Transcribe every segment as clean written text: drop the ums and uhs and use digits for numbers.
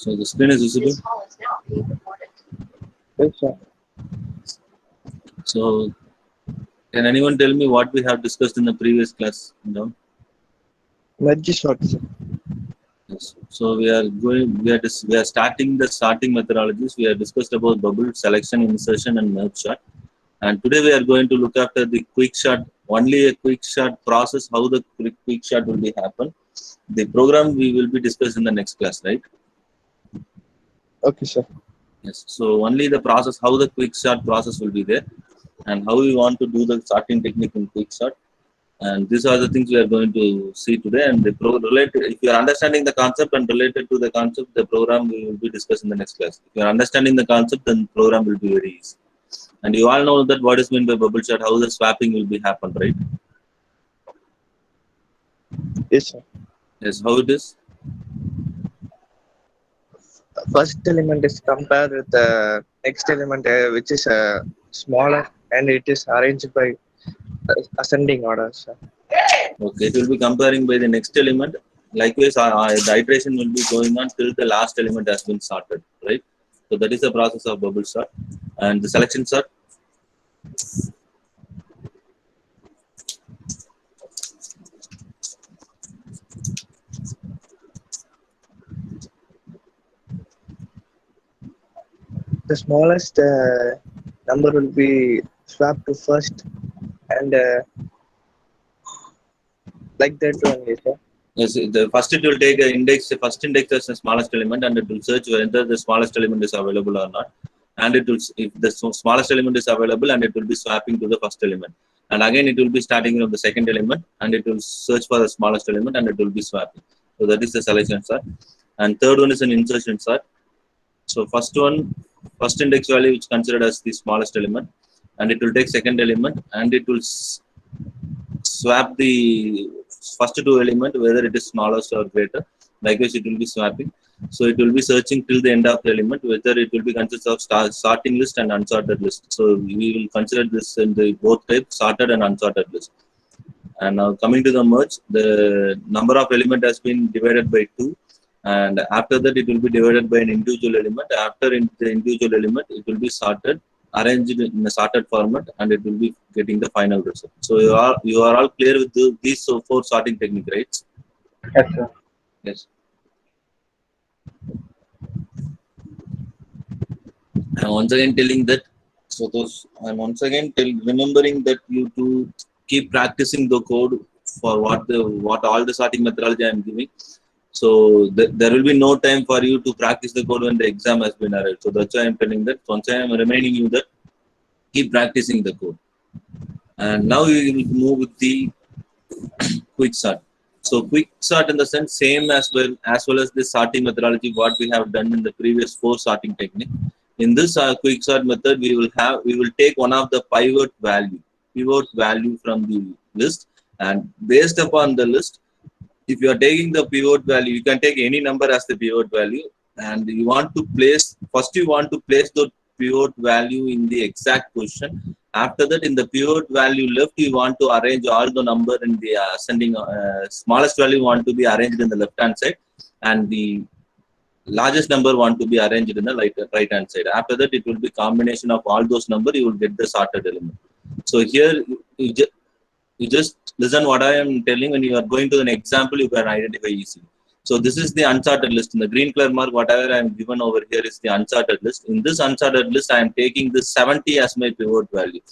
So the screen is visible. Yes, sir. So can anyone tell me what we have discussed in the previous class? No. Merge sort, sir. Yes. So we are going. We are starting the sorting methodologies. We have discussed about bubble selection, insertion, and merge sort. And today we are going to look after the quick sort. Only a quick sort process. How the quick sort will be happen. The program we will be discussed in the next class, right? Okay, sir. Yes. So only the process, how the quick sort process will be there, and how we want to do the sorting technique in quick sort. And these are the things we are going to see today. And the related, if you are understanding the concept and related to the concept, the program we will be discussing in the next class. If you are understanding the concept, then the program will be very easy. And you all know that what is meant by bubble chart, how the swapping will be happen, right? Yes, sir. Yes, how it is? First element is compared with the next element, which is smaller, and it is arranged by ascending order, sir. Okay, it will be comparing by the next element. Likewise, the iteration will be going on till the last element has been sorted, right? So that is the process of bubble sort. And the selection sort. The smallest number will be swapped to first, and like that only, sir. Yes, the first it will take an index, first index as the smallest element, and it will search whether the smallest element is available or not. And it will, if the smallest element is available, and it will be swapping to the first element. And again, it will be starting from the second element, and it will search for the smallest element, and it will be swapping. So that is the selection sort. And third one is an insertion sort. So first one, first index value is considered as the smallest element, and it will take second element, and it will swap the first two element whether it is smallest or greater. Likewise, it will be swapping. So it will be searching till the end of the element whether it will be consist of sorting list and unsorted list. So we will consider this in the both types, sorted and unsorted list. And now coming to the merge, the number of element has been divided by 2, and after that it will be divided by an individual element. After the individual element, it will be sorted, arranged in a sorted format, and it will be getting the final result. So you are all clear with these four sorting technique, right? Yes, sir. Yes. I'm once again telling that. So those I'm once again remembering that you to keep practicing the code for what all the sorting methodology I'm giving. So there will be no time for you to practice the code when the exam has been arrived. So that's why I'm telling that. Once I am reminding you that keep practicing the code. And now we will move with the quick sort. So quick sort in the sense same as well as the sorting methodology what we have done in the previous 4 sorting technique. In this quick sort method, we will take one of the pivot value from the list, and based upon the list, if you are taking the pivot value, you can take any number as the pivot value, and you want to place the pivot value in the exact position. After that, in the pivot value left, you want to arrange all the number in the ascending smallest value want to be arranged in the left hand side, and the largest number want to be arranged in the right hand side. After that, it will be combination of all those number, you will get the sorted element. So here you just listen what I am telling. When you are going to an example, you can identify easily. So this is the unsorted list. In the green color mark, whatever I am given over here is the unsorted list. In this unsorted list, I am taking this 70 as my pivot value.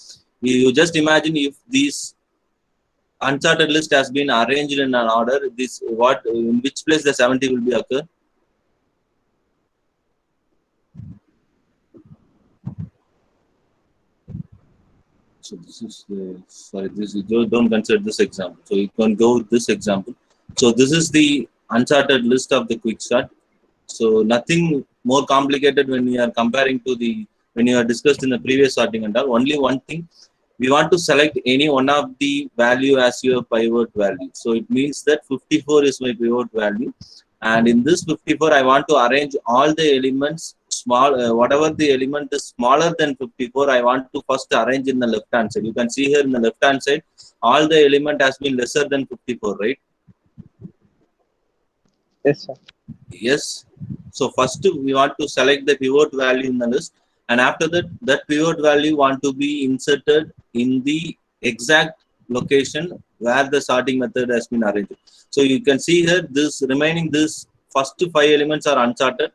You just imagine if this unsorted list has been arranged in an order, in which place the 70 will be occur. So this is sorry, don't consider this example. So you can go with this example. So this is the unsorted list of the quick sort. So nothing more complicated when you are comparing to when you are discussed in the previous sorting and all. Only one thing, we want to select any one of the value as your pivot value. So it means that 54 is my pivot value, and in this 54, I want to arrange all the elements whatever the element is smaller than 54, I want to first arrange in the left hand side. You can see here in the left hand side, all the element has been lesser than 54, right? Yes, sir. Yes. So first we want to select the pivot value in the list, and after that, that pivot value want to be inserted in the exact location where the sorting method has been arranged. So you can see here, this remaining, this first 5 elements are unsorted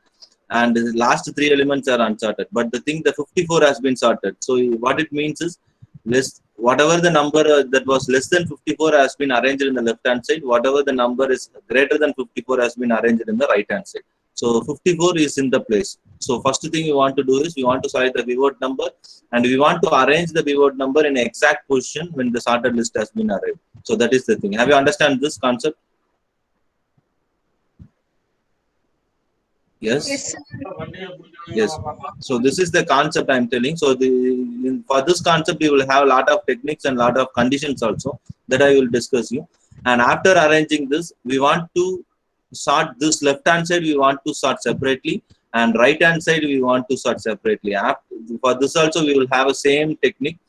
and the last 3 elements are unsorted, but the thing, the 54 has been sorted. So what it means is, list whatever the number that was less than 54 has been arranged in the left hand side, whatever the number is greater than 54 has been arranged in the right hand side. So 54 is in the place. So first thing we want to do is we want to select the pivot number, and we want to arrange the pivot number in exact position when the sorted list has been arranged. So that is the thing. Have you understand this concept? Yes. Yes, sir. Yes. So this is the concept I'm telling. So for this concept, you will have a lot of techniques and lot of conditions also that I will discuss you. And after arranging this, we want to sort this left hand side, we want to sort separately, and right hand side we want to sort separately. For this also we will have a same technique.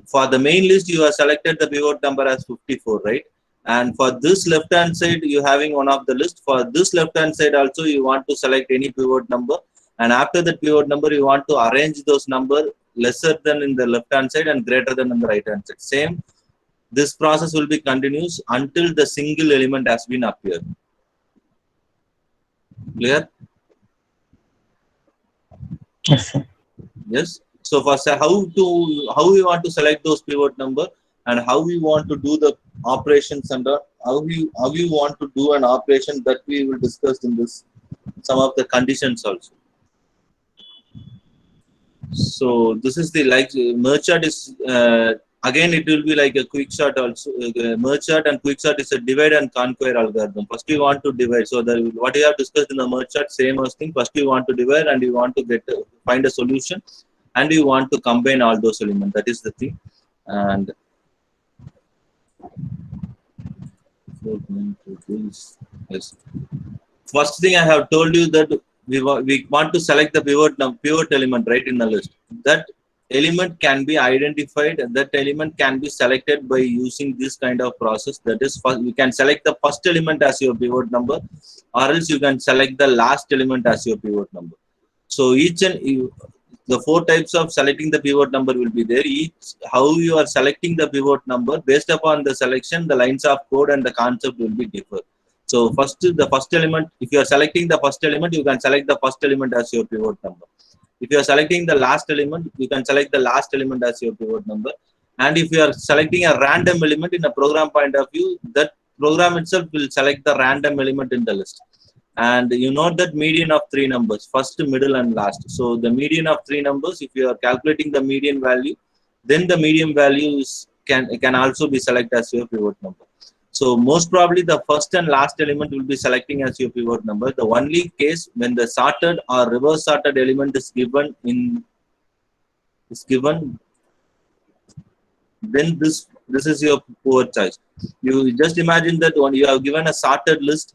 For the main list, you have selected the pivot number as 54, right? And for this left hand side, you having one of the list. For this left hand side also, you want to select any pivot number, and after that pivot number, you want to arrange those number lesser than in the left hand side and greater than in the right hand side. Same, this process will be continuous until the single element has been appeared. Clear? Yes, sir. Yes. So first, how we want to select those pivot number, and how we want to do the operations, and how we want to do an operation, that we will discuss in this, some of the conditions also. So this is the, like, merge chart is again it will be like a quick shot also. Merge chart and quick shot is a divide and conquer algorithm. First we want to divide. So what we have discussed in the merge chart, same as thing. First we want to divide, and we want to find a solution, and we want to combine all those elements. That is the thing. And yes, first thing I have told you that we want to select the pivot element, right, in the list. That element can be identified, and that element can be selected by using this kind of process. That is, first you can select the first element as your pivot number, or else you can select the last element as your pivot number. So each and the 4 types of selecting the pivot number will be there. Each, how you are selecting the pivot number, based upon the selection, the lines of code and the concept will be different. So first, the first element, if you are selecting the first element, you can select the first element as your pivot number. If you are selecting the last element, you can select the last element as your pivot number. And if you are selecting a random element in a program point of view, that program itself will select the random element in the list. And you note that median of 3 numbers, first, middle and last. So the median of 3 numbers, if you are calculating the median value, then the median value can also be selected as your pivot number. So most probably the first and last element will be selecting as your pivot number. The only case when the sorted or reverse sorted element is given, then this is your poor choice. You just imagine that when you have given a sorted list,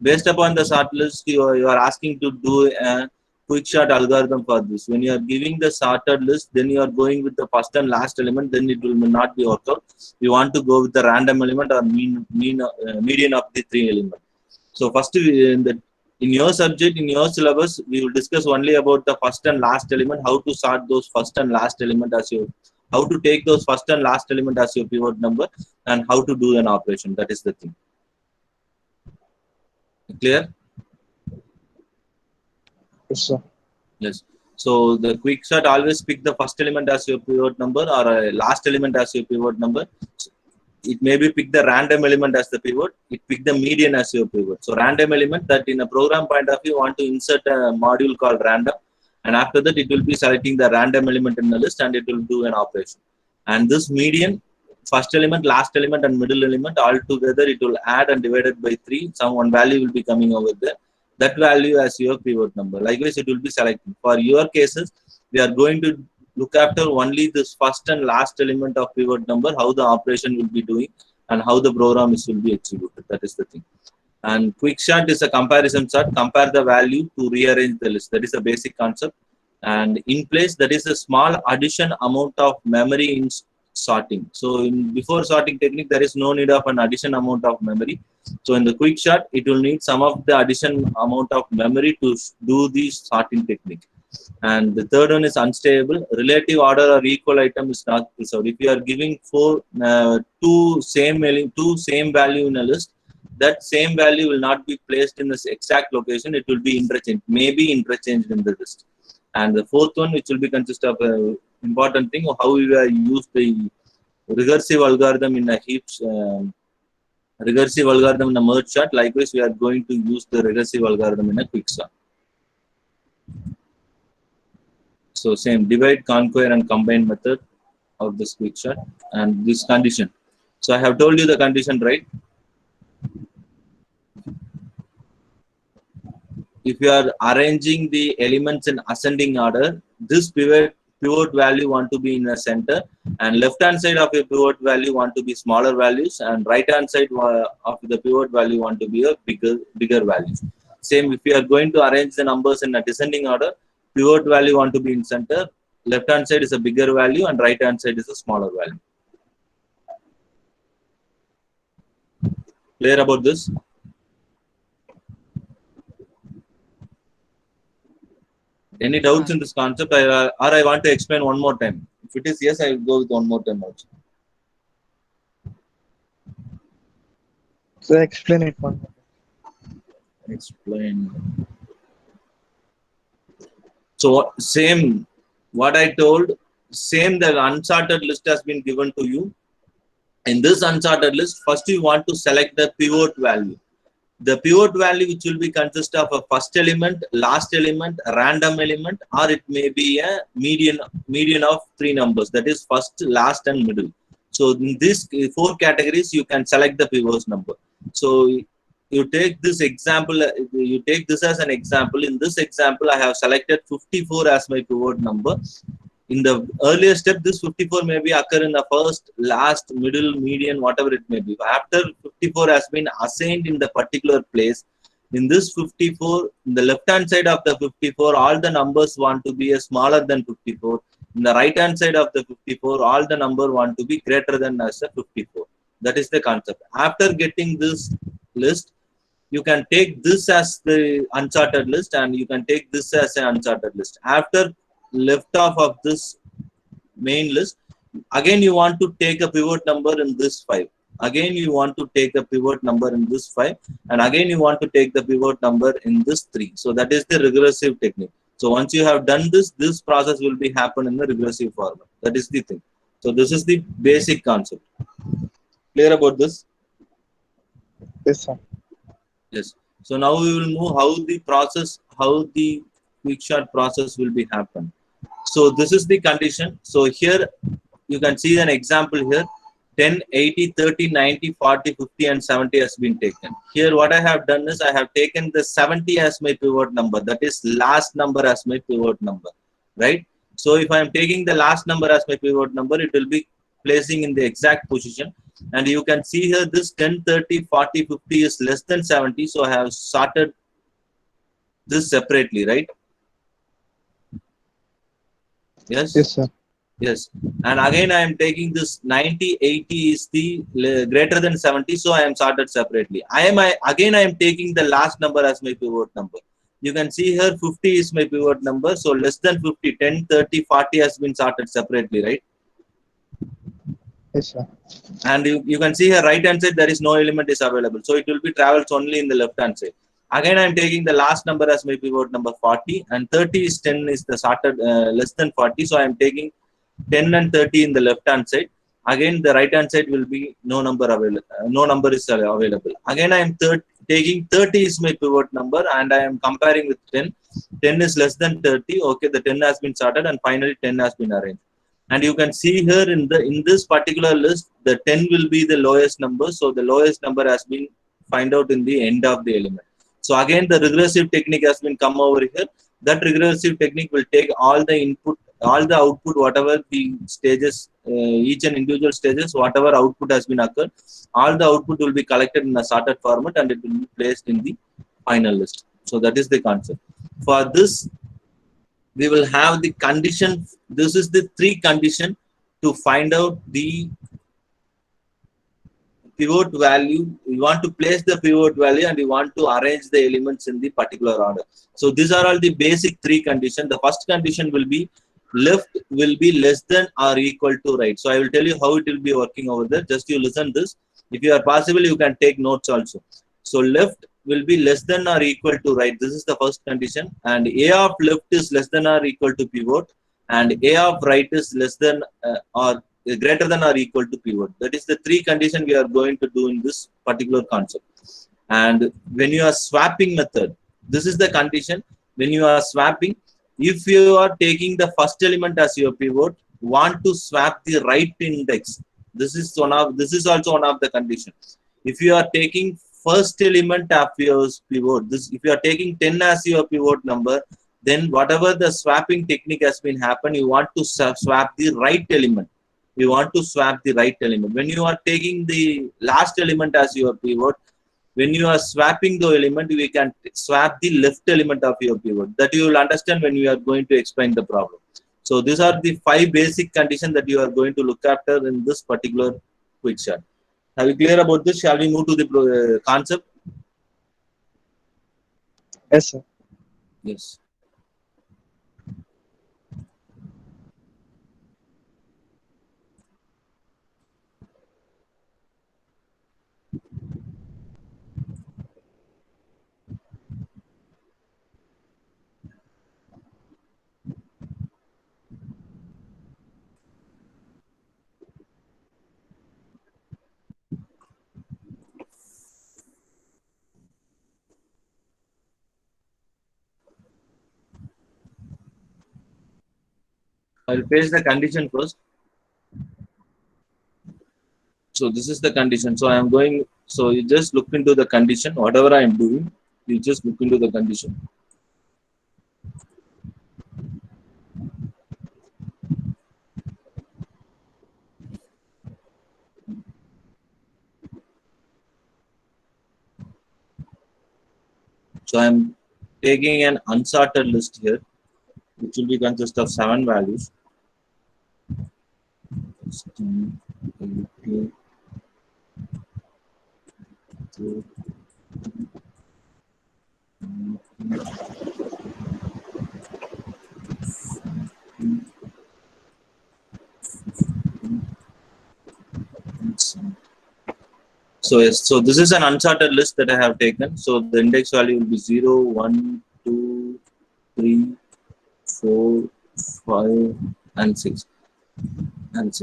based upon the sort list, you are asking to do a quick shot algorithm for this. When you are giving the sorted list, then you are going with the first and last element, then it will not be worked out. You want to go with the random element or median of the 3 elements. So first, in your subject, in your syllabus, we will discuss only about the first and last element, how to sort those first and last element as your, how to take those first and last element as your pivot number, and how to do an operation. That is the thing. Clear? Yes, sir. Yes. So the quick sort always pick the first element as your pivot number, or a last element as your pivot number. It may be pick the random element as the pivot. It pick the median as your pivot. So random element, that in a program point of view, you want to insert a module called random, and after that it will be selecting the random element in the list, and it will do an operation. And this median, first element, last element, and middle element, all together it will add and divided by 3. Some one value will be coming over there. That value as your pivot number. Likewise, it will be selecting. For your cases, we are going to look after only this first and last element of pivot number, how the operation will be doing, and how the program will be executed. That is the thing. And quick shot is a comparison chart. Compare the value to rearrange the list. That is a basic concept. And in place, that is a small addition amount of memory sorting. So before sorting technique, there is no need of an addition amount of memory. So in the quick sort, it will need some of the addition amount of memory to do the sorting technique. And the third one is unstable. Relative order or equal item is not preserved. If you are giving two same value in a list, that same value will not be placed in this exact location. It will be interchanged, maybe interchanged in the list. And the fourth one, which will be consist of important thing, how we use the recursive algorithm in a heaps, recursive algorithm in a merge sort. Likewise, we are going to use the recursive algorithm in a quick sort. So same divide, conquer, and combine method of this quick sort and this condition. So I have told you the condition, right? If you are arranging the elements in ascending order, this pivot value want to be in the center, and left hand side of your pivot value want to be smaller values, and right hand side of the pivot value want to be a bigger value. Same, if you are going to arrange the numbers in a descending order, pivot value want to be in center, left hand side is a bigger value and right hand side is a smaller value. Clear about this? Any doubts in this concept, or I want to explain one more time? If it is yes, I will go with one more time also. So explain it one more. Explain. So same, what I told, same, the unsorted list has been given to you. In this unsorted list, first you want to select the pivot value. The pivot value, which will be consist of a first element, last element, random element, or it may be a median of three numbers, that is first, last, and middle. So in these four categories, you can select the pivot number. So you take this example, you take this as an example. In this example, I have selected 54 as my pivot number. In the earlier step, this 54 may be occur in the first, last, middle, median, whatever it may be. After 54 has been assigned in the particular place, in this 54, in the left hand side of the 54, all the numbers want to be smaller than 54. In the right hand side of the 54, all the number want to be greater than as a 54. That is the concept. After getting this list, you can take this as the unsorted list and you can take this as an unsorted list. After left off of this main list, again you want to take a pivot number in this 5. Again you want to take a pivot number in this 5, and again you want to take the pivot number in this 3. So that is the regressive technique. So once you have done this, this process will be happen in the regressive format. That is the thing. So this is the basic concept. Clear about this? Yes, sir. Yes. So now we will move how the process, how the quick sort process will be happen. So this is the condition. So here you can see an example here. 10, 80, 30, 90, 40, 50 and 70 has been taken. Here what I have done is I have taken the 70 as my pivot number. That is last number as my pivot number. Right? So if I am taking the last number as my pivot number, it will be placing in the exact position. And you can see here this 10, 30, 40, 50 is less than 70. So I have sorted this separately, right? Yes? Yes, sir. Yes. And again, I am taking this 90, 80 is the greater than 70. So I am sorted separately. Again, I am taking the last number as my pivot number. You can see here 50 is my pivot number. So less than 50, 10, 30, 40 has been sorted separately, right? Yes, sir. And you can see here right hand side, there is no element is available. So it will be travels only in the left hand side. Again, I am taking the last number as my pivot number 40, and 30 is 10 is the sorted less than 40. So I am taking 10 and 30 in the left hand side. Again, the right hand side will be no number available. No number is available. Again, I am taking 30 is my pivot number, and I am comparing with 10. 10 is less than 30. Okay, the 10 has been sorted, and finally 10 has been arranged. And you can see here in this particular list, the 10 will be the lowest number. So the lowest number has been find out in the end of the element. So again, the regressive technique has been come over here. That regressive technique will take all the input, all the output, whatever the stages, each and individual stages, whatever output has been occurred, all the output will be collected in a sorted format and it will be placed in the final list. So that is the concept. For this, we will have the condition. This is the 3 condition to find out the pivot value. You want to place the pivot value and you want to arrange the elements in the particular order. So these are all the basic three conditions. The first condition will be left will be less than or equal to right. So I will tell you how it will be working over there. Just you listen this. If you are possible, you can take notes also. So left will be less than or equal to right. This is the first condition. And A of left is less than or equal to pivot. And A of right is less than or greater than or equal to pivot. That is the three condition we are going to do in this particular concept. And when you are swapping method, this is the condition. When you are swapping, if you are taking the first element as your pivot, want to swap the right index. This is also one of the conditions. If you are taking first element of your pivot, if you are taking 10 as your pivot number, then whatever the swapping technique has been happened, you want to swap the right element. You want to swap the right element. When you are taking the last element as your pivot, when you are swapping the element, we can swap the left element of your pivot. That you will understand when we are going to explain the problem. So these are the 5 basic conditions that you are going to look after in this particular quick chart. Are you clear about this? Shall we move to the concept? Yes, sir. Yes. I'll paste the condition first. So this is the condition. So I am going, so you just look into the condition, whatever I am doing, you just look into the condition. So I am taking an unsorted list here, which will be consist of 7 values. 16, 18, 2, 18. So yes, so this is an unsorted list that I have taken. So the index value will be 0, 1, 2, 3, 4, 5, and 6.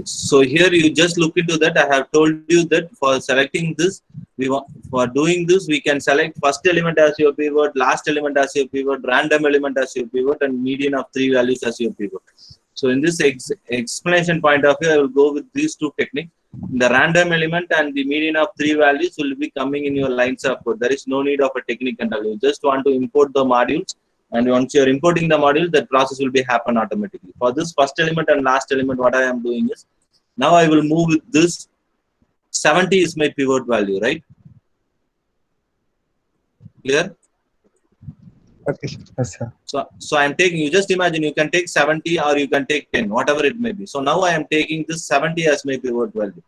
So here you just look into that. I have told you that for selecting this, for doing this, we can select first element as your pivot, last element as your pivot, random element as your pivot, and median of 3 values as your pivot. So in this explanation point of view, I will go with these 2 techniques. The random element and the median of 3 values will be coming in your lines of code. There is no need of a technique and all. You just want to import the modules, and once you are importing the module, that process will be happen automatically. For this first element and last element, what I am doing is, now I will move with this 70 is my pivot value, right? Clear? Okay, yes, sir. So I am taking, you just imagine you can take 70 or you can take 10, whatever it may be. So now I am taking this 70 as my pivot value.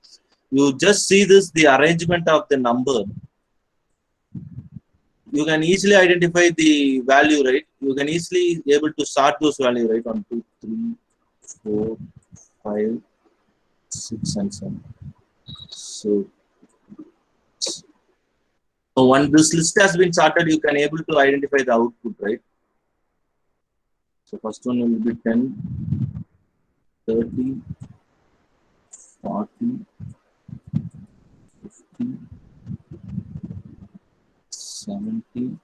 You just see this, the arrangement of the number. You can easily identify the value, right? You can easily able to sort those values, right? 1, 2, 3, 4, 5, 6, and 7. So when this list has been sorted, you can able to identify the output, right? So first one will be 10, 30, 40, 50, 70,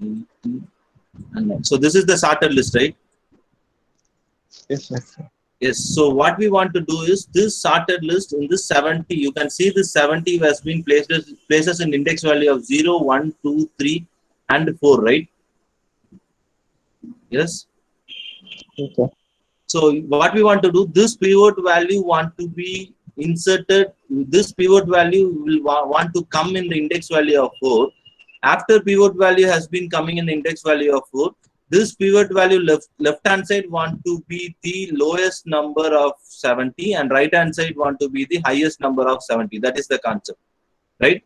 80, and 9. So this is the sorted list, right? Yes, sir. Yes. So what we want to do is this sorted list in this 70. You can see this 70 has been places in index value of 0, 1, 2, 3, and 4, right? Yes. Okay. So what we want to do, this pivot value want to be inserted. This pivot value will want to come in the index value of 4. After pivot value has been coming in the index value of 4, This pivot value left hand side want to be the lowest number of 70 and right hand side want to be the highest number of 70. That is the concept, right?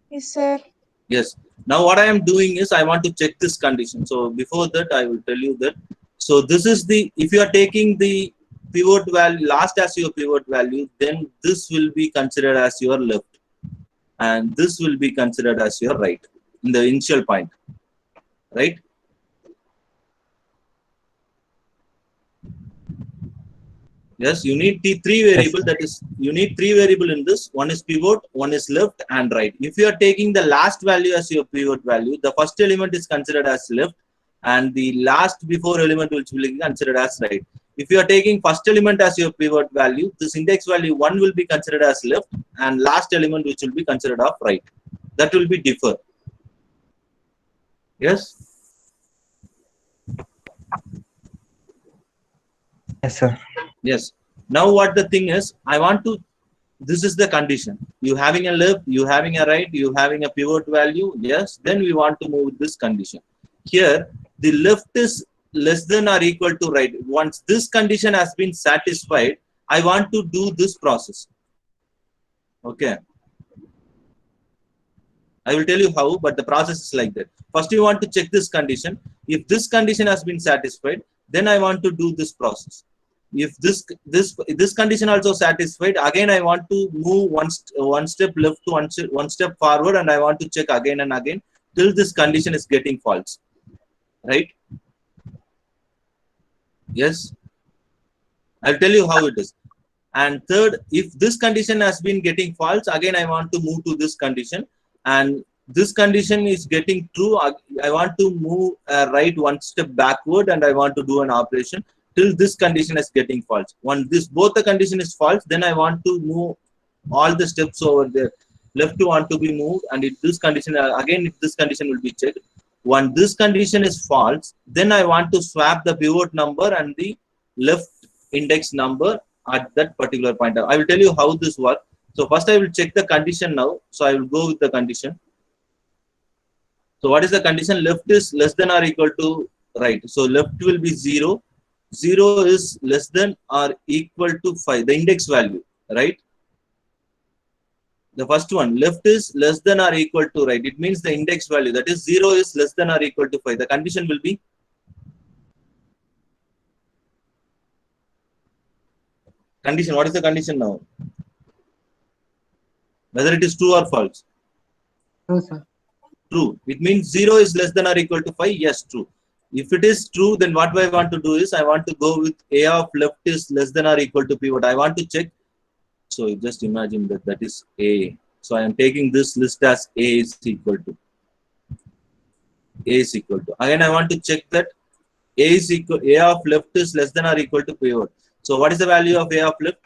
Yes, sir. Yes. Now what I am doing is I want to check this condition. So before that I will tell you that. So this is the, if you are taking the pivot value last as your pivot value, then this will be considered as your left and this will be considered as your right in the initial point, right? Yes, you need the three variable, that is, you need three variable in this. One is pivot, one is left and right. If you are taking the last value as your pivot value, the first element is considered as left and the last before element which will be considered as right. If you are taking first element as your pivot value, this index value 1 will be considered as left and last element which will be considered as right. That will be differ. Yes? Yes, sir. Yes. Now what the thing is, I want to, this is the condition. You having a left, you having a right, you having a pivot value. Yes. Then we want to move this condition. Here, the left is less than or equal to right. Once this condition has been satisfied, I want to do this process. Okay. I will tell you how, but the process is like that. First, you want to check this condition. If this condition has been satisfied, then I want to do this process. If this condition also satisfied, again I want to move one step left to one step forward, and I want to check again and again till this condition is getting false, right? Yes, I'll tell you how it is. And third, if this condition has been getting false, again I want to move to this condition, and this condition is getting true, I want to move right one step backward and I want to do an operation till this condition is getting false. Once this both the condition is false, then I want to move all the steps over there. Left want to be moved, and if this condition again, if this condition will be checked. When this condition is false, then I want to swap the pivot number and the left index number at that particular point. I will tell you how this works. So first I will check the condition now. So I will go with the condition. So what is the condition? Left is less than or equal to right. So left will be 0. 0 is less than or equal to 5, the index value, right? The first one, left is less than or equal to right. It means the index value, that is 0 is less than or equal to 5. The condition will be condition. What is the condition now? Whether it is true or false? True, sir. True. It means 0 is less than or equal to 5. Yes, true. If it is true, then what I want to do is I want to go with A of left is less than or equal to pivot. I want to check. So just imagine that that is A. So I am taking this list as A is equal to. A is equal to. Again, I want to check that A is equal. A of left is less than or equal to pivot. So what is the value of A of left?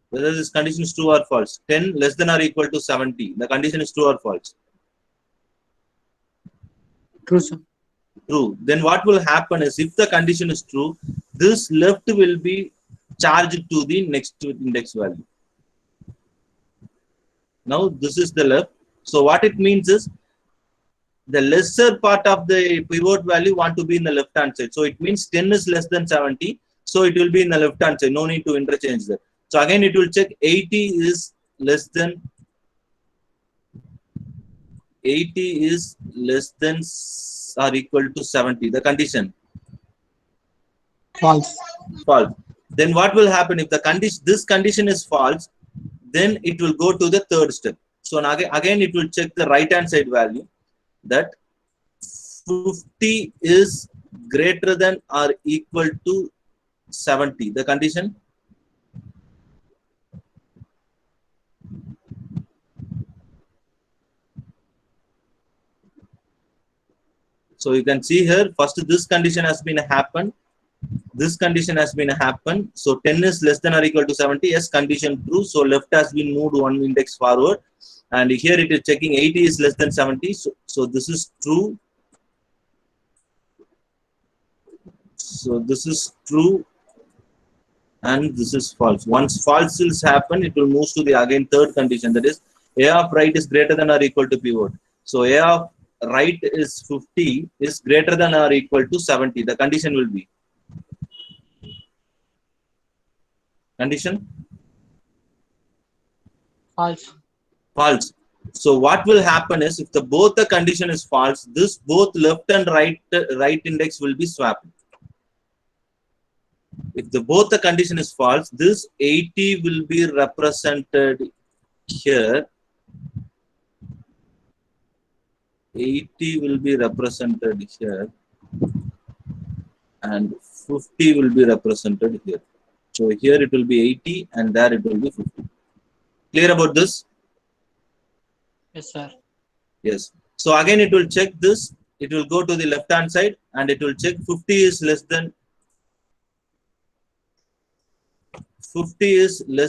Whether this condition is true or false. 10 less than or equal to 70. The condition is true or false? True, sir. True. Then what will happen is, if the condition is true, this left will be charged to the next index value. Now this is the left. So what it means is, the lesser part of the pivot value want to be in the left hand side. So it means 10 is less than 70. So it will be in the left hand side. No need to interchange that. So again it will check 80 is less than 80 is less than or equal to 70. The condition False. false. Then what will happen if the condition, this condition is false? Then it will go to the third step. So now again it will check the right hand side value, that 50 is greater than or equal to 70. The condition. So you can see here, first this condition has been happened. This condition has been happened. So 10 is less than or equal to 70. Yes, condition true. So left has been moved one index forward. And here it is checking 80 is less than 70. So this is true. So this is true. and this is false. Once false is happen, it will move to the again third condition, that is A of right is greater than or equal to pivot. So A of right is 50 is greater than or equal to 70. The condition will be condition False. false. So what will happen is if the both the condition is false, this both left and right index will be swapped. If the both the condition is false, this 80 will be represented here. 80 will be represented here, and 50 will be represented here. So here it will be 80 and there it will be 50. Clear about this? Yes, sir. Yes. So again it will check this. It will go to the left hand side and it will check 50 is less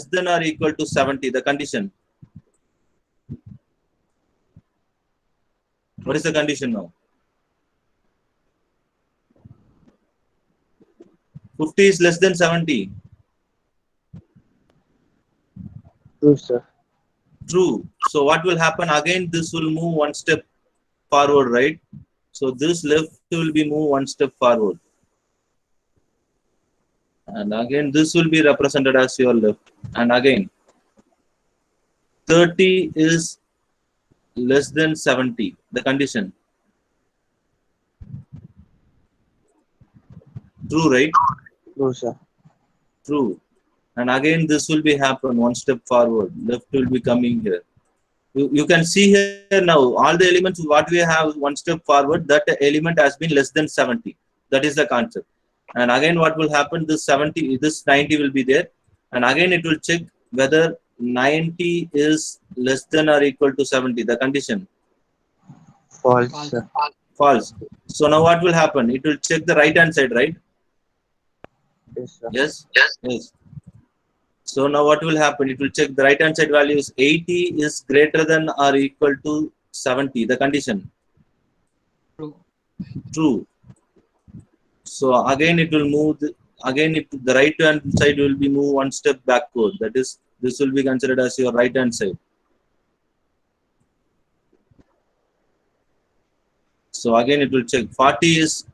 than or equal to 70. The condition. What is the condition now? 50 is less than 70. True, sir. True. So what will happen again? This will move one step forward, right? So this left will be moved one step forward. And again, this will be represented as your left. And again, 30 is less than 70. The condition. True, right? True, sir. True. And again, this will be happen one step forward. Left will be coming here. You can see here now, all the elements what we have one step forward, that element has been less than 70. That is the concept. And again, what will happen? This 70, this 90 will be there. And again, it will check whether 90 is less than or equal to 70. The condition. False, False. sir. False. So now what will happen? It will check the right hand side, right? Yes, sir. Yes. Yes. So now what will happen? It will check the right hand side value is 80 is greater than or equal to 70. The condition. True. True. So again it will move. The right hand side will be moved one step backward. That is, this will be considered as your right hand side. So again it will check 40 is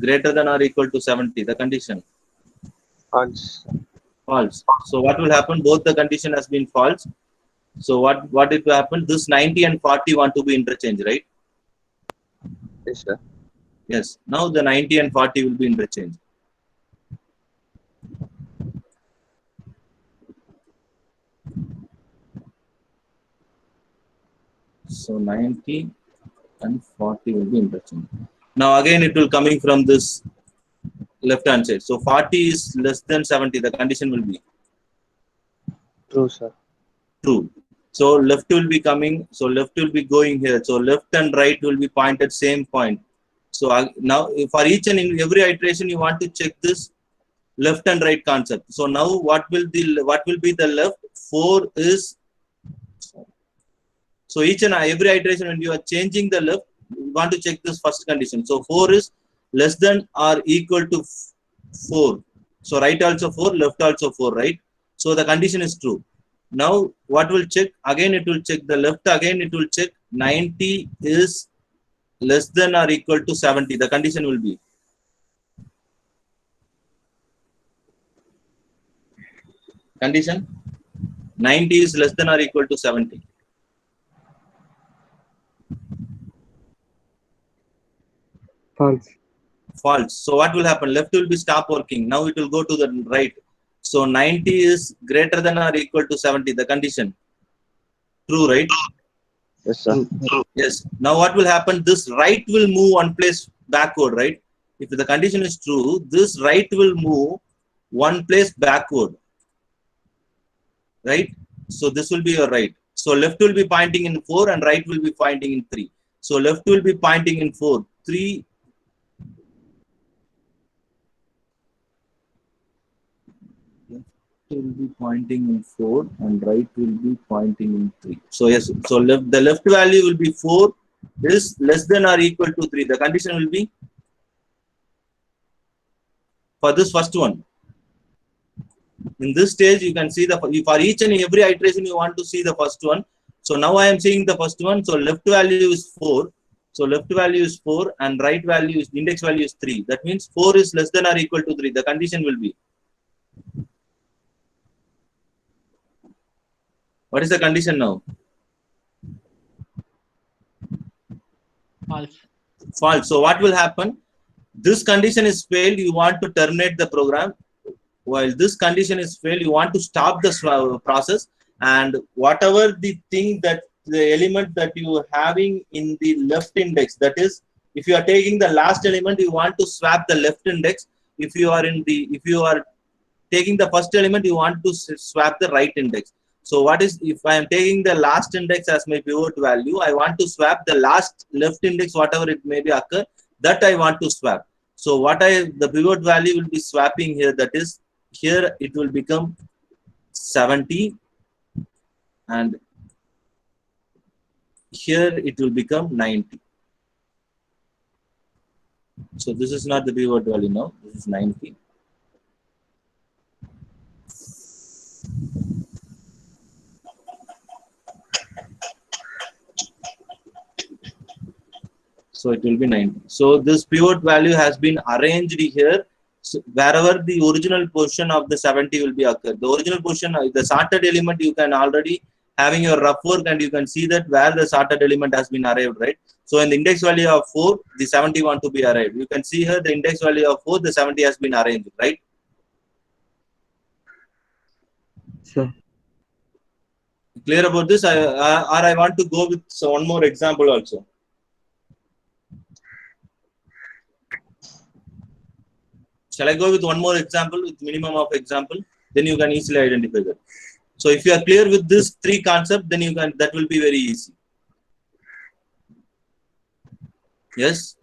greater than or equal to 70. The condition. False, sir. False. So what will happen? Both the condition has been false. So what it will happen? This 90 and 40 want to be interchanged, right? Yes, sir. Yes. Now the 90 and 40 will be interchanged. So 90 and 40 will be interchanged. Now again it will coming from this left hand side. So 40 is less than 70. The condition will be True, sir. true. So left will be coming. So left will be going here. So left and right will be pointed same point. So now for each and every iteration you want to check this left and right concept. So now what will be the left? 4 is, so each and every iteration when you are changing the left, you want to check this first condition. So 4 is less than or equal to 4. So right also 4, left also 4, right? So the condition is true. Now what will check? Again it will check the left, again it will check 90 is less than or equal to 70. The condition will be condition 90 is less than or equal to 70. False. False. So what will happen? Left will be stop working. Now it will go to the right. So 90 is greater than or equal to 70. The condition. True, right? Yes, sir. Yes. Now what will happen? This right will move one place backward, right? If the condition is true, this right will move one place backward. Right? So this will be your right. So left will be pointing in 4 and right will be pointing in 3. So left will be pointing in 4. 3. Will be pointing in 4 and right will be pointing in 3. So yes, so the left value will be 4 is less than or equal to 3. The condition will be for this first one. In this stage, you can see the for each and every iteration you want to see the first one. So now I am seeing the first one. So left value is 4. So left value is 4 and right value is index value is 3. That means 4 is less than or equal to 3. The condition will be. What is the condition now? False. False. So what will happen? This condition is failed. You want to terminate the program. While this condition is failed, you want to stop the process, and whatever the thing that the element that you are having in the left index, that is, if you are taking the last element, you want to swap the left index. If you are taking the first element, you want to swap the right index. So what is, if I am taking the last index as my pivot value, I want to swap the last left index, whatever it may be occur, that I want to swap. So the pivot value will be swapping here, that is, here it will become 70 and here it will become 90. So this is not the pivot value now, this is 90. So it will be 90. So this pivot value has been arranged here. So wherever the original position of the 70 will be occurred. The original position, the sorted element, you can already having your rough work and you can see that where the sorted element has been arrived, right? So in the index value of 4, the 70 want to be arrived. You can see here the index value of 4, the 70 has been arranged, right? Sir. Clear about this? Or I want to go with one more example also. Shall I go with one more example with minimum of example? Then you can easily identify that. So if you are clear with this 3 concept, then you can, that will be very easy. Yes?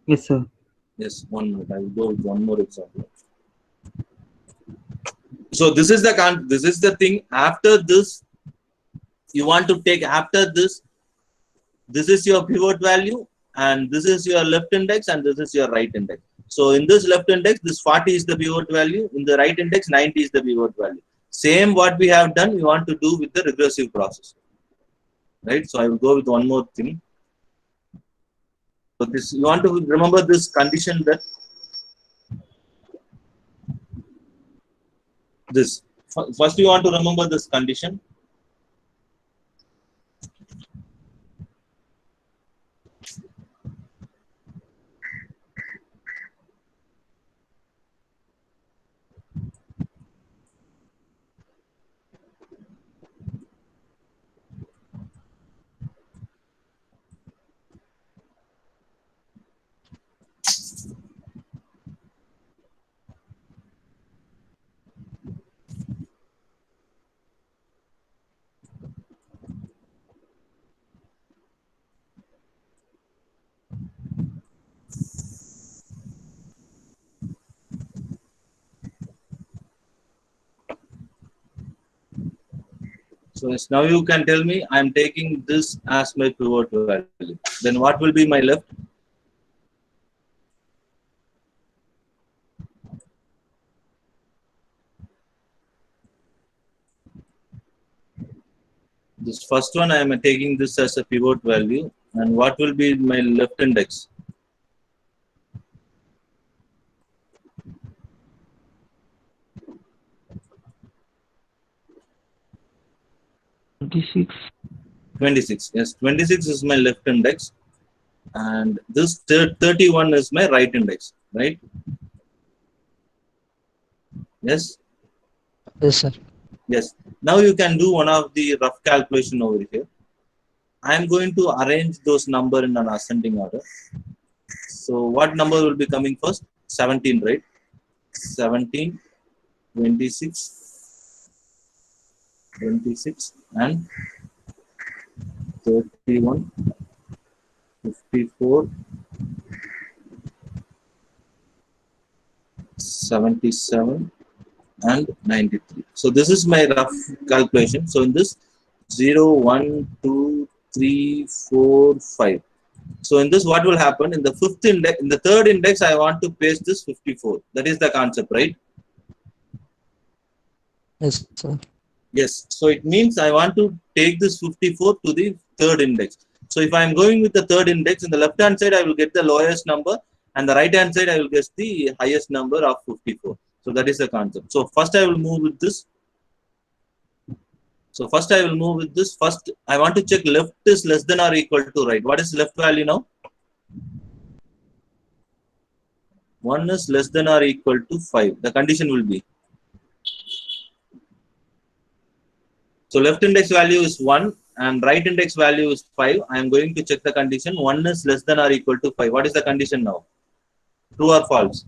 Yes, sir. Yes, one minute. I will go with one more example. So this is the thing. After this, you want to take after this. This is your pivot value, and this is your left index, and this is your right index. So in this left index, this 40 is the pivot value. In the right index, 90 is the pivot value. Same what we have done, we want to do with the regressive process. Right? So I will go with one more thing. So this, you want to remember this condition that this. First you want to remember this condition. So yes, now you can tell me I am taking this as my pivot value. Then what will be my left? This first one I am taking this as a pivot value, and what will be my left index? $26. 26. Yes, 26 is my left index, and this 31 is my right index, right? Yes. Yes, sir. Yes. Now you can do one of the rough calculation over here. I am going to arrange those number in an ascending order. So what number will be coming first? 17, right? 17, 26, 26, and 31, 54, 77, and 93. So this is my rough calculation. So in this 0, 1, 2, 3, 4, 5. So in this, what will happen in the fifth index, in the third index, I want to paste this 54. That is the concept, right? Yes, sir. Yes. So it means I want to take this 54 to the third index. So if I am going with the third index, in the left hand side, I will get the lowest number, and the right hand side, I will get the highest number of 54. So that is the concept. So first I will move with this. So first I will move with this. First, I want to check left is less than or equal to right. What is left value now? 1 is less than or equal to 5. The condition will be. So left index value is 1 and right index value is 5. I am going to check the condition. 1 is less than or equal to 5. What is the condition now? True or false?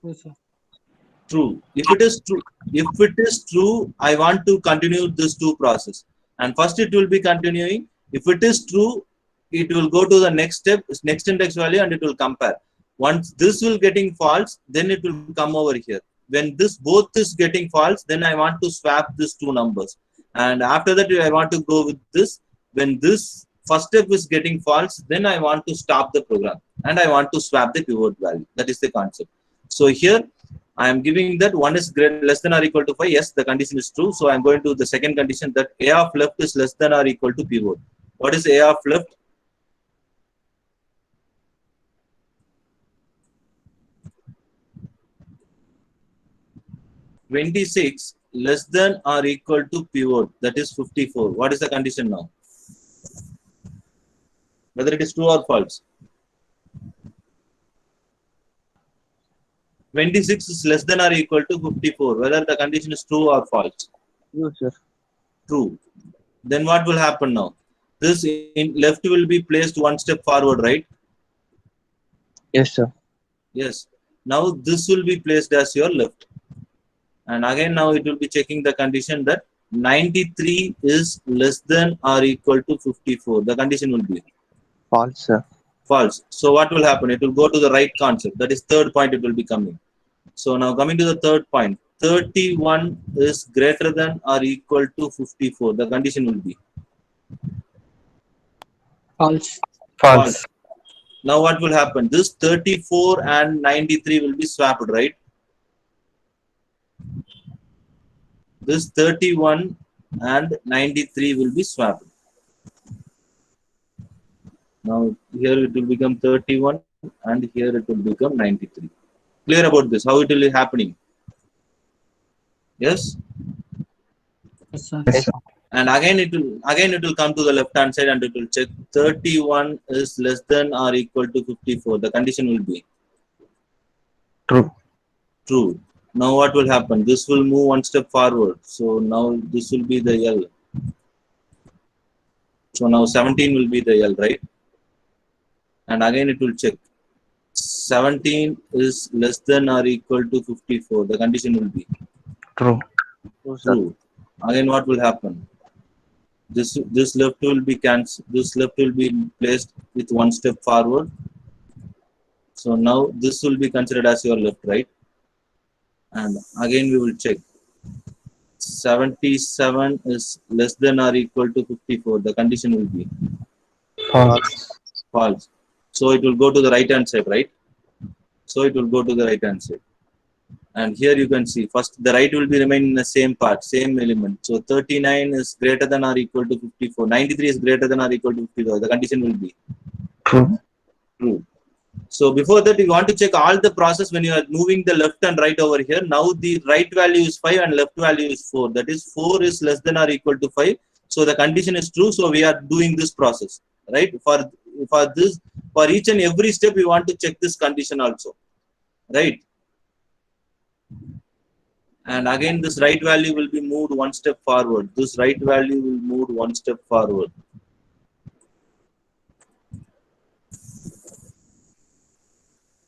True, sir. True. If it is true, I want to continue this two process. And first it will be continuing. If it is true, it will go to the next step, next index value, and it will compare. Once this will getting false, then it will come over here. When this both is getting false, then I want to swap these two numbers. And after that, I want to go with this. When this first step is getting false, then I want to stop the program and I want to swap the pivot value. That is the concept. So here I am giving that 1 is less than or equal to 5. Yes, the condition is true. So I am going to the second condition that A of left is less than or equal to pivot. What is A of left? (26) less than or equal to pivot, that is 54. What is the condition now? Whether it is true or false. 26 is less than or equal to 54. Whether the condition is true or false. True, sir. True. Then what will happen now? This in left will be placed one step forward, right? Yes, sir. Yes. Now this will be placed as your left. And again, now it will be checking the condition that 93 is less than or equal to 54. The condition will be False, sir. false. So what will happen? It will go to the right concept. That is third point it will be coming. So now coming to the third point. 31 is greater than or equal to 54. The condition will be False. false. Now what will happen? This 34 and 93 will be swapped, right? This 31 and 93 will be swapped. Now here it will become 31 and here it will become 93. Clear about this? How it will be happening? Yes? Yes, sir. Yes, sir. And again it will come to the left hand side and it will check 31 is less than or equal to 54. The condition will be True. true. Now what will happen? This will move one step forward. So now this will be the L. So now 17 will be the L, right? And again it will check. 17 is less than or equal to 54. The condition will be True. True, sir. true. Again what will happen? This left will be cancelled. This left will be placed with one step forward. So now this will be considered as your left, right? And again we will check. 77 is less than or equal to 54. The condition will be False. false. So it will go to the right hand side, right? So it will go to the right hand side. And here you can see first the right will be remaining in the same part, same element. So 39 is greater than or equal to 54. 93 is greater than or equal to 54. The condition will be True. true. So before that, you want to check all the process when you are moving the left and right over here. Now the right value is 5 and left value is 4. That is 4 is less than or equal to 5. So the condition is true. So we are doing this process, right? For this, for each and every step, we want to check this condition also, right? And again, this right value will be moved one step forward. This right value will move one step forward.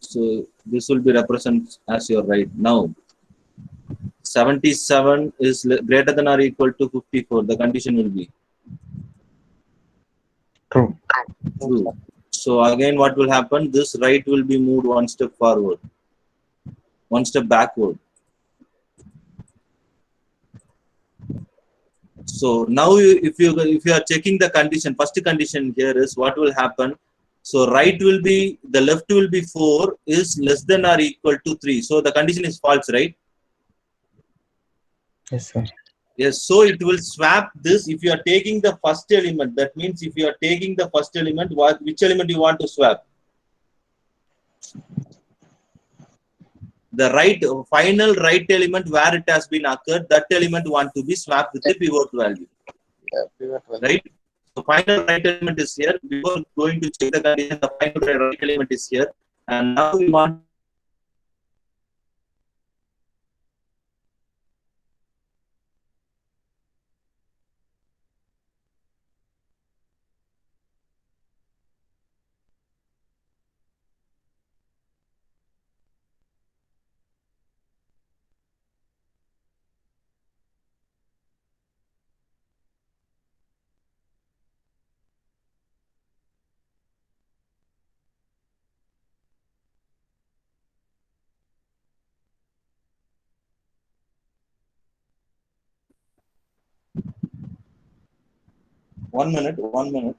So this will be represented as your right. Now 77 is greater than or equal to 54. The condition will be True. true. So again what will happen? This right will be moved one step forward, one step backward. So now if you are checking the condition, first condition here is what will happen. So right will be, the left will be 4 is less than or equal to 3. So the condition is false, right? Yes, sir. Yes. So it will swap this. If you are taking the first element, that means if you are taking the first element, which element you want to swap? The right final right element where it has been occurred, that element want to be swapped with the pivot value. Yeah, pivot value. Right? So final right element is here. Before going to check the condition, the final right element is here. And now we want one minute, 1 minute.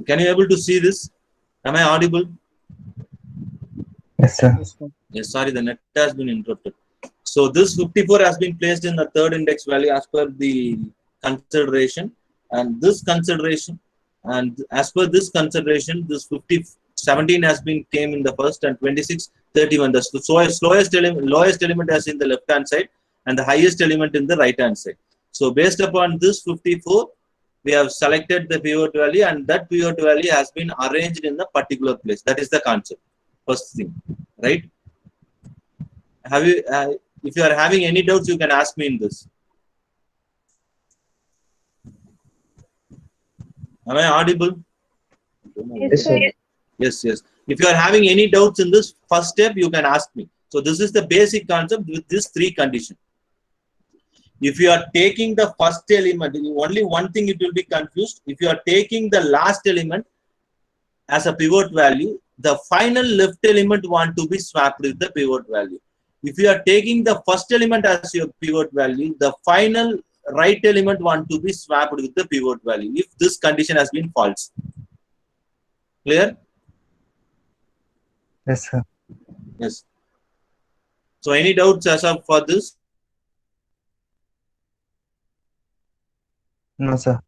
Can you able to see this? Am I audible? Yes, sir. Yes, sir. Yes, sorry, the net has been interrupted. So this 54 has been placed in the third index value as per the consideration, and this consideration, and as per this consideration, this 17 has been came in the first, and 26, 31. The lowest element is in the left hand side, and the highest element in the right hand side. So based upon this 54, we have selected the pivot value, and that pivot value has been arranged in the particular place. That is the concept. First thing, right? Have you if you are having any doubts, you can ask me in this. Am I audible? Yes, sir. Yes. If you are having any doubts in this first step, you can ask me. So this is the basic concept with these three conditions. If you are taking the first element, only one thing it will be confused. If you are taking the last element as a pivot value, the final left element want to be swapped with the pivot value. If you are taking the first element as your pivot value, the final right element want to be swapped with the pivot value if this condition has been false. Clear? Yes, sir. Yes. So any doubts as of for this? No, sir.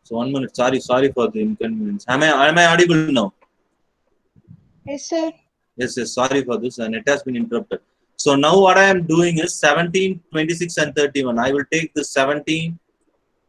So 1 minute. Sorry for the inconvenience. Am I audible now? Yes, sir. Yes. Sorry for this, and it has been interrupted. So now what I am doing is 17, 26, and 31. I will take the 17,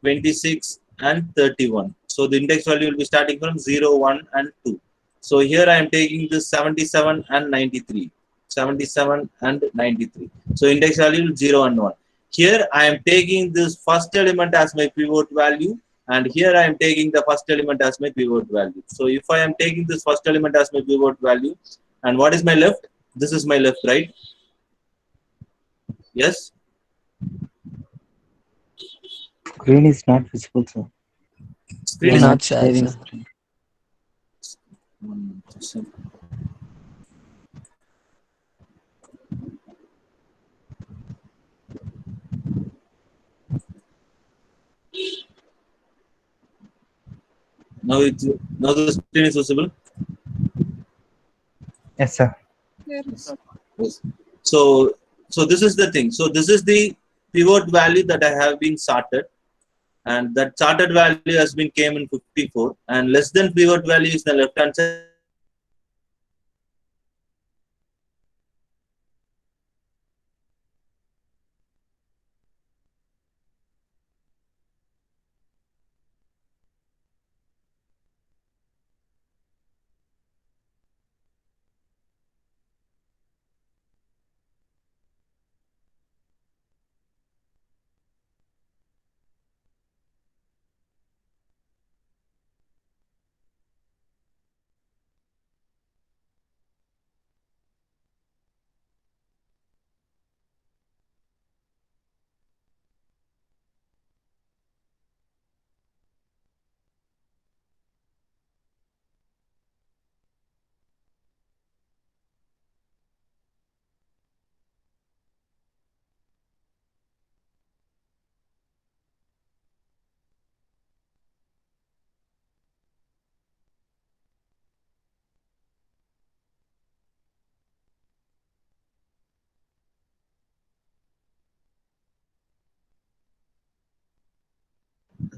26, and 31. So the index value will be starting from 0, 1, and 2. So here I am taking this 77 and 93. 77 and 93. So index value is 0 and 1. Here I am taking this first element as my pivot value, and here I am taking the first element as my pivot value. So if I am taking this first element as my pivot value, and what is my left? This is my left, right? Yes? Screen is not visible, sir. Screen is Not sure, sharing sir. screen. now the screen is visible. Yes, sir. Yes. Yes. So this is the thing. So this is the pivot value that I have been sorted, and that sorted value has been came in 54, and less than pivot value is the left hand side.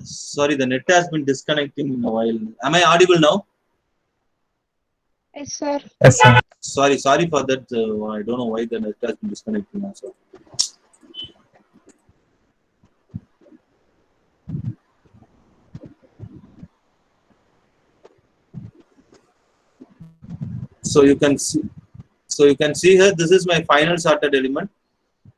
Sorry, the net has been disconnecting in a while. Am I audible now? Yes, sir. Yes, sir. Sorry for that. I don't know why the net has been disconnecting now. So. So you can see. So you can see here. This is my final sorted element,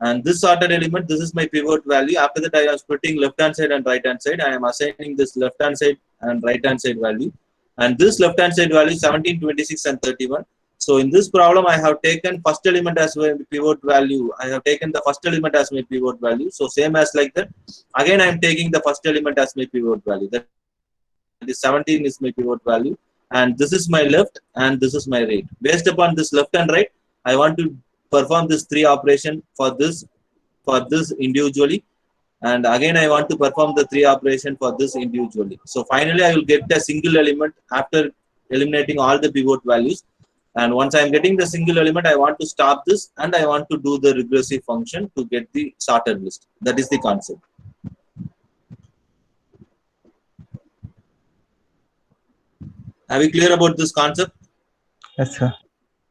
and this sorted element. This is my pivot value. After that, I am splitting left hand side and right hand side. I am assigning this left hand side and right hand side value, and this left hand side value 17, 26, and 31. So in this problem, I have taken first element as my pivot value. I have taken the first element as my pivot value. So same as like that. Again, I am taking the first element as my pivot value. That is 17 is my pivot value, and this is my left and this is my right. Based upon this left and right, I want to perform this three operation for this individually, and again I want to perform the three operation for this individually. So finally I will get a single element after eliminating all the pivot values, and once I am getting the single element, I want to stop this and I want to do the regressive function to get the sorted list. That is the concept. Are we clear about this concept? Yes, sir.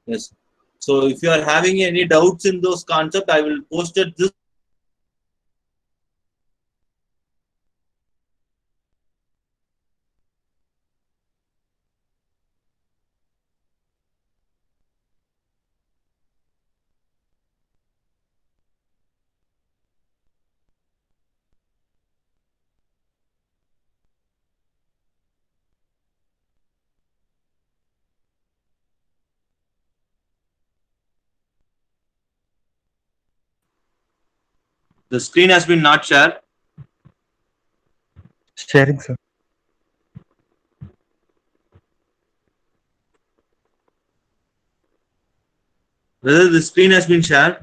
Yes. So if you are having any doubts in those concepts, I will post it this. The screen has been not shared. Sharing, sir. Whether the screen has been shared.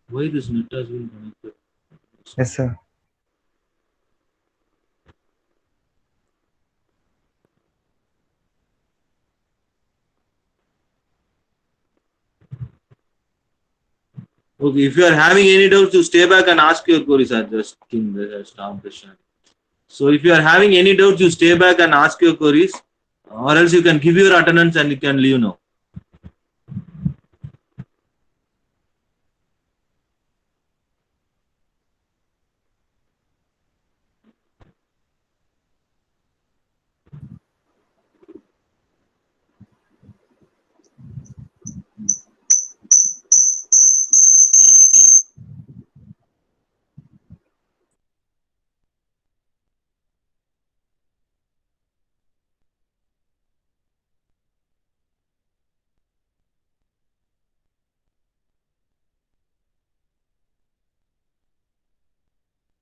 Why this net has been connected? Yes, sir. Okay, if you are having any doubts, you stay back and ask your queries. I just think that I stopped the share. So if you are having any doubts, you stay back and ask your queries, or else you can give your attendance and you can leave now.